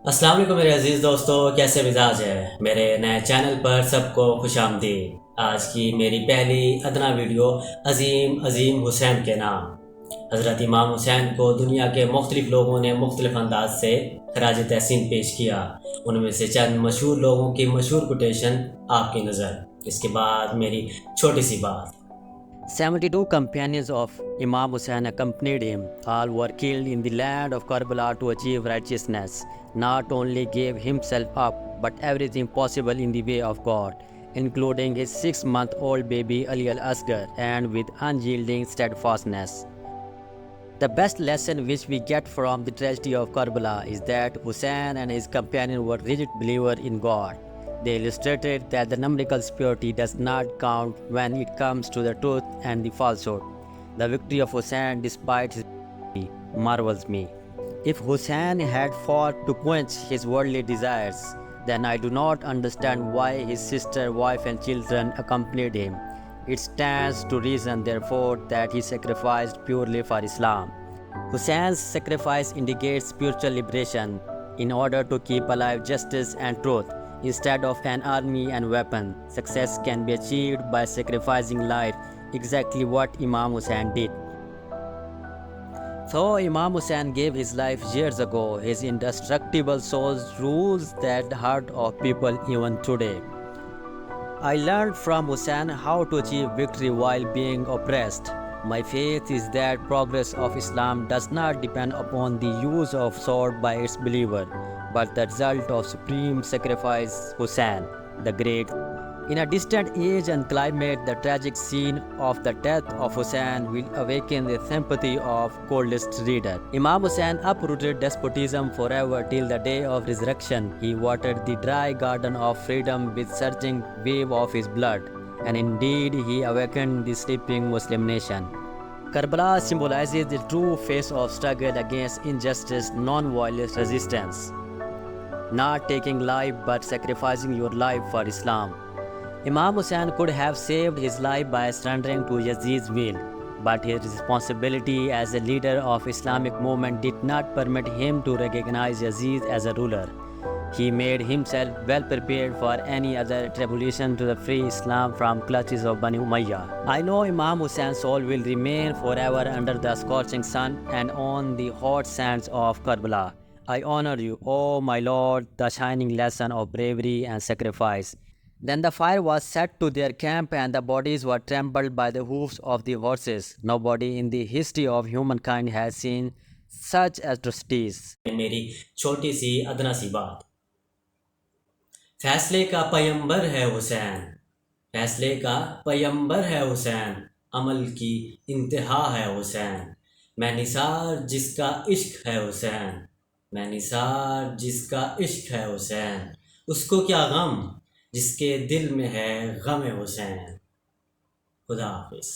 अस्सलाम वालेकुम मेरे अज़ीज़ दोस्तों, कैसे मिजाज है। मेरे नए चैनल पर सबको खुशामदीद। आज की मेरी पहली अदना वीडियो अज़ीम अज़ीम हुसैन के नाम। हज़रत इमाम हुसैन को दुनिया के मुख्तलिफ़ लोगों ने मुख्तलिफ़ अंदाज से खराज तहसीन पेश किया। उनमें से चंद मशहूर लोगों की मशहूर कोटेशन आपकी नज़र। इसके बाद मेरी छोटी सी बात। 72 companions of Imam Hussein accompanied him. All were killed in the land of Karbala to achieve righteousness. Not only gave himself up, but everything possible in the way of God, including his 6-month-old baby Ali al-Asghar, and with unyielding steadfastness. The best lesson which we get from the tragedy of Karbala is that Hussein and his companion were rigid believers in God. They illustrated that the numerical superiority does not count when it comes to the truth and the falsehood. The victory of Hussein despite his marvels me. If Hussein had fought to quench his worldly desires, then I do not understand why his sister, wife, and children accompanied him. It stands to reason, therefore, that he sacrificed purely for Islam. Hussein's sacrifice indicates spiritual liberation in order to keep alive justice and truth. Instead of an army and weapon, success can be achieved by sacrificing life, exactly what Imam Hussein did. Though Imam Hussein gave his life years ago, his indestructible soul rules the heart of people even today. I learned from Hussein how to achieve victory while being oppressed. My faith is that progress of Islam does not depend upon the use of sword by its believer, but the result of supreme sacrifice Hussein, the great. In a distant age and climate, the tragic scene of the death of Hussein will awaken the sympathy of coldest reader. Imam Hussein uprooted despotism forever till the day of resurrection. He watered the dry garden of freedom with surging wave of his blood, and indeed he awakened the sleeping Muslim nation. Karbala symbolizes the true face of struggle against injustice, non-violent resistance. Not taking life but sacrificing your life for Islam. Imam Hussein could have saved his life by surrendering to Yazid's will, but his responsibility as a leader of Islamic movement did not permit him to recognize Yazid as a ruler. He made himself well prepared for any other tribulation to free Islam from clutches of Bani Umayyah. I know Imam Hussein's soul will remain forever under the scorching sun and on the hot sands of Karbala. I honor you, O my Lord, the shining lesson of bravery and sacrifice. Then the fire was set to their camp and the bodies were trampled by the hoofs of the horses. Nobody in the history of humankind has seen such atrocities. मेरी छोटी सी अदना सी बात। फैसले का पैगंबर है हुसैन। फैसले का पैगंबर है हुसैन। अमल की इंतहा है हुसैन। मैं निसार जिसका इश्क है हुसैन। मैं निसार जिसका इश्क है हुसैन। उसको क्या गम जिसके दिल में है गम हुसैन। खुदा हाफिज़।